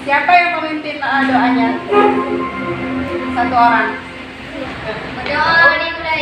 Siapa yang memimpin doanya? Satu orang. Berdoa dimulai.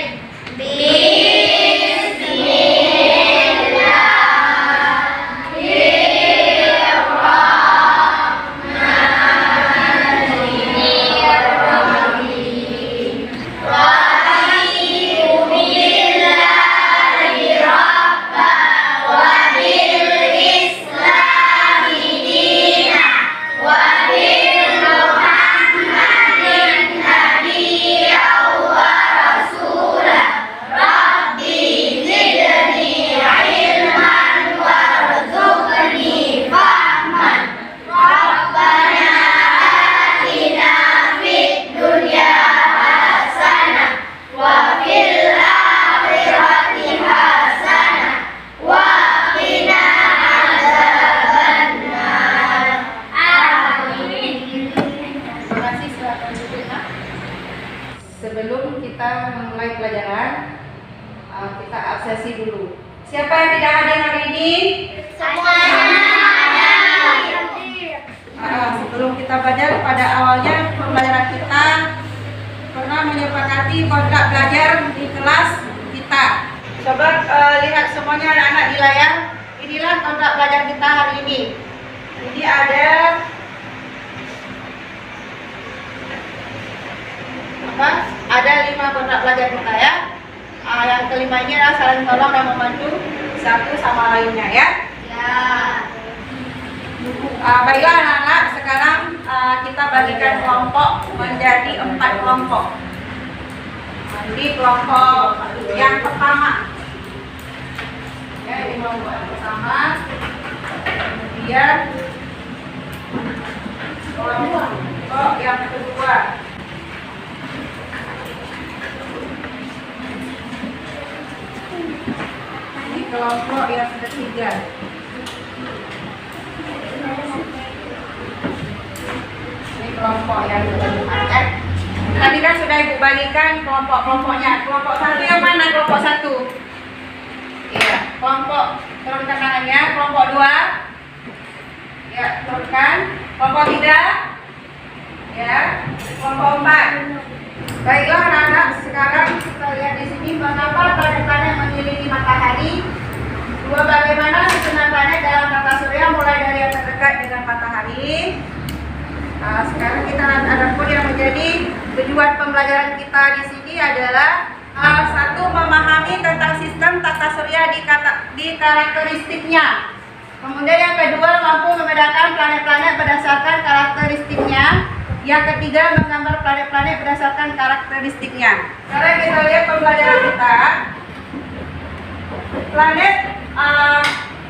Sebelum kita memulai pelajaran, kita absensi dulu. Siapa yang tidak hadir hari ini? Sebelum kita belajar, pada awalnya pembelajaran kita pernah menyepakati kontrak belajar di kelas kita. Coba lihat semuanya anak-anak di layar. Inilah kontrak belajar kita hari ini. Jadi ada ada 5 kontrak belajar kita ya. Yang kelima ini adalah saling tolong dan membantu satu sama lainnya ya. Baiklah anak-anak, sekarang kita bagikan kelompok menjadi 4 kelompok. Jadi kelompok yang pertama, ya, ini kelompok yang pertama. Kemudian kelompok yang kedua. Ini kelompok yang ketiga. Kelompok yang keempat ya. Tadi kan sudah Ibu bagikan kelompok-kelompoknya. Kelompok satu yang mana? Kelompok satu. Iya, kelompok turunkan tangannya. Kelompok 2. Ya, turunkan. Kelompok 3. Ya, kelompok 4. Baiklah anak-anak, sekarang kita lihat di sini mengapa planet-planet mengelilingi matahari. Bagaimana susunan planet dalam tata surya mulai dari yang terdekat dengan matahari. Sekarang kita ada poin yang menjadi tujuan pembelajaran kita di sini adalah satu, memahami tentang sistem tata surya di karakteristiknya. Kemudian yang kedua, mampu membedakan planet-planet berdasarkan karakteristiknya. Yang ketiga, menggambar planet-planet berdasarkan karakteristiknya. Sekarang kita lihat pembelajaran kita.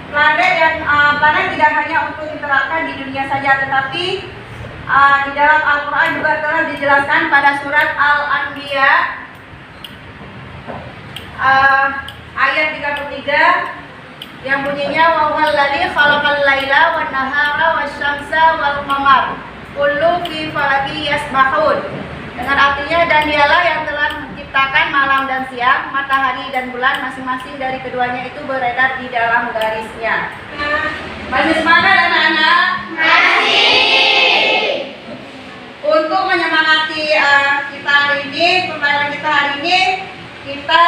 Planet tidak hanya untuk diterapkan di dunia saja, tetapi di dalam Al-Quran juga telah dijelaskan pada surat Al-Anbiya ayat 33 yang bunyinya wa huwal ladzi khalaqal laila wan nahara wasyamsa wal qamar kullu fi falakin yasbahun. Dengan artinya, dan dialah yang telah menciptakan malam dan siang, matahari dan bulan, masing-masing dari keduanya itu beredar di dalam garisnya. Masih semangat anak-anak? Masih. Untuk menyemangati kita hari ini, pembelajaran kita hari ini, kita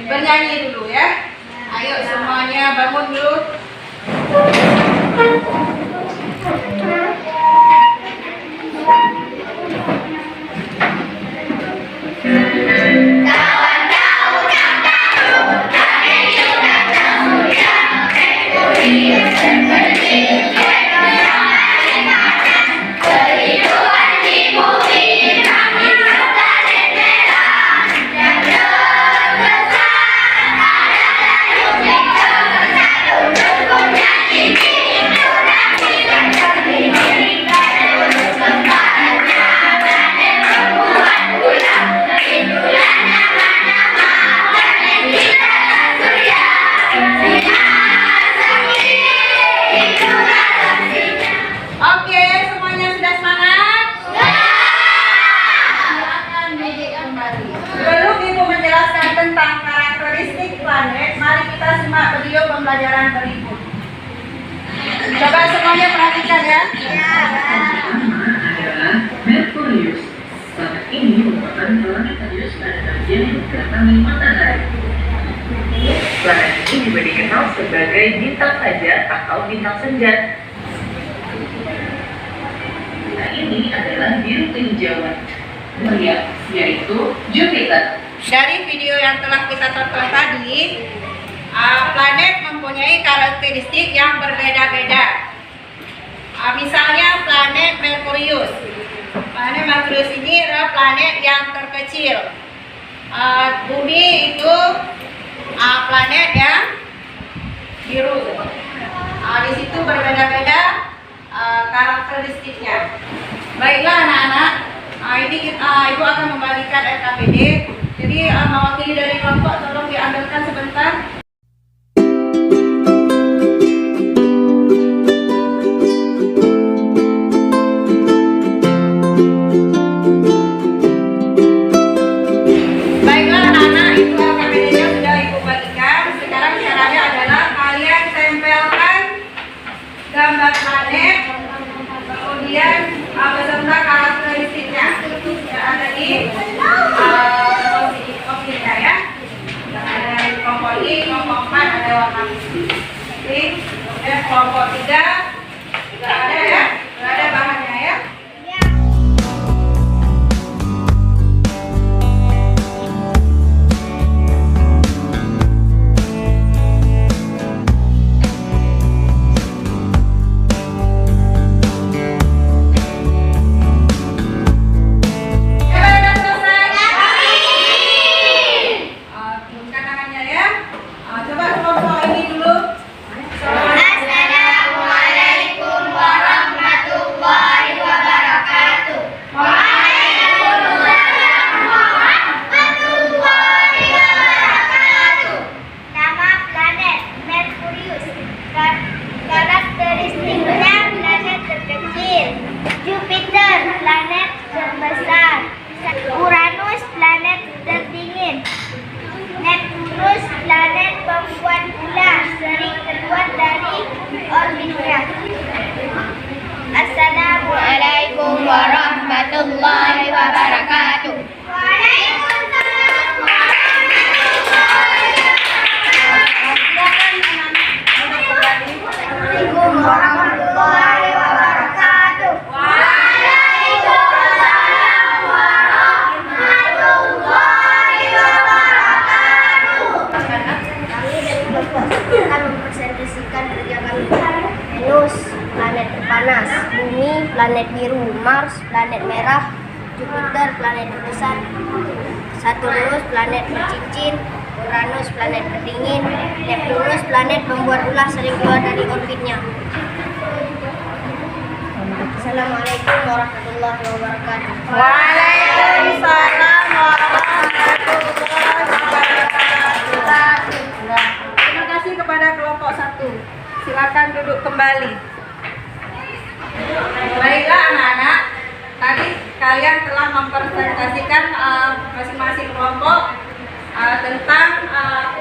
bernyanyi dulu ya. Ayo semuanya bangun dulu. Satu adalah Merkurius. Planet ini merupakan planet Venus pada bagian yang berdatangi matahari. Planet ini juga dikenal sebagai bintang fajar atau bintang senja. Nah, ini adalah biru kehijauan meriah, yaitu Jupiter. Dari video yang telah kita tonton tadi, planet mempunyai karakteristik yang berbeda-beda. Misalnya planet Merkurius. Planet Merkurius ini adalah planet yang terkecil. Bumi itu planet yang biru. Di situ berbeda-beda karakteristiknya. Baiklah anak-anak, ini ibu akan membagikan RKPD. Jadi mewakili dari kelompok tolong diambilkan sebentar. Baiklah anak-anak, itu RKPD-nya sudah ibu bagikan. Sekarang caranya adalah kalian tempelkan gambar planet, kemudian beserta karakteristiknya. Ya, ada di posisinya ya. Ada di kelompok I, kelompok 4 ada warna pink. Kemudian kelompok 3 juga ada ya. Sudah ada bahannya ya. Turunkan tangannya ya. Coba kelompok ini dulu. Assalamualaikum warahmatullahi wabarakatuh. Waalaikumsalam warahmatullahi wabarakatuh. Nama planet Merkurius. Karakteristiknya planet terkecil. Jupiter planet terbesar. Uranus planet terdingin. Neptunus planet pembuat bulan sering keluar dari orbitnya. Assalamualaikum warahmatullahi wabarakatuh. Waalaikumsalam warahmatullahi warahmatullahi wabarakatuh. Waalaikumsalam warahmatullahi wabarakatuh. Akan mempresentasikan kerja kami. Venus, planet terpanas. Bumi, planet biru. Mars, planet merah. Jupiter, planet terbesar. Saturnus, planet bercincin. Uranus, planet berdingin. Neptunus, planet pembuat ulah sering keluar dari orbitnya. Assalamualaikum warahmatullahi wabarakatuh. Waalaikumsalam warahmatullahi wabarakatuh. Terima kasih kepada kelompok 1. Silakan duduk kembali. Baiklah anak-anak, tadi kalian telah mempresentasikan masing-masing kelompok tentang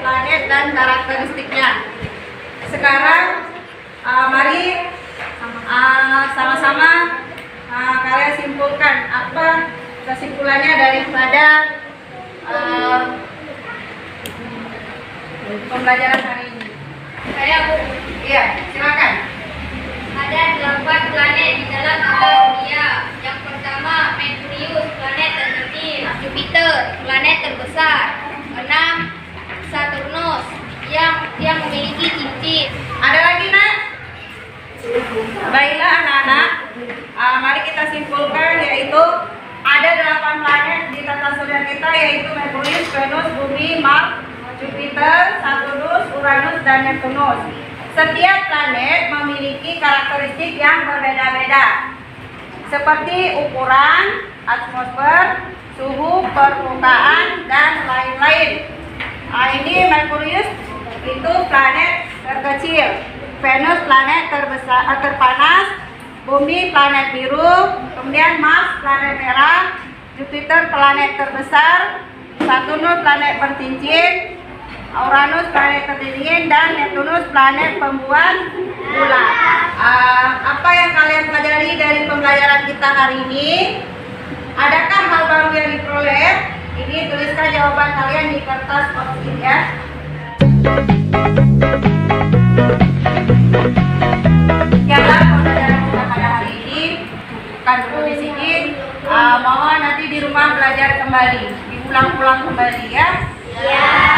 planet dan karakteristiknya. Sekarang mari sama-sama kalian simpulkan apa kesimpulannya daripada pembelajaran hari ini. Saya Bu. Iya, silakan. Ada 8 planet di dalam tata surya. Yang pertama Merkurius, planet terkecil. Jupiter, planet terbesar. 6. Saturnus, yang memiliki cincin. Ada lagi nak? Baiklah anak-anak, mari kita simpulkan yaitu ada 8 planet di tata surya kita yaitu Merkurius, Venus, Bumi, Mars, Jupiter, Saturnus, Uranus, dan Neptunus. Setiap planet memiliki karakteristik yang berbeda-beda, seperti ukuran, atmosfer, suhu permukaan, dan lain-lain. Ini Merkurius itu planet terkecil, Venus planet terpanas, Bumi planet biru, kemudian Mars planet merah, Jupiter planet terbesar, Saturnus planet bercincin, Uranus planet terdingin, dan Neptunus planet pembuat bulan. Apa yang kalian pelajari kita hari ini. Adakah hal baru yang diperoleh? Ini tuliskan jawaban kalian di kertas post-it ya. Sekianlah pembelajaran kita pada hari ini. Cukupkan dulu di sini. Mohon nanti di rumah belajar kembali, diulang-ulang kembali ya. Ya.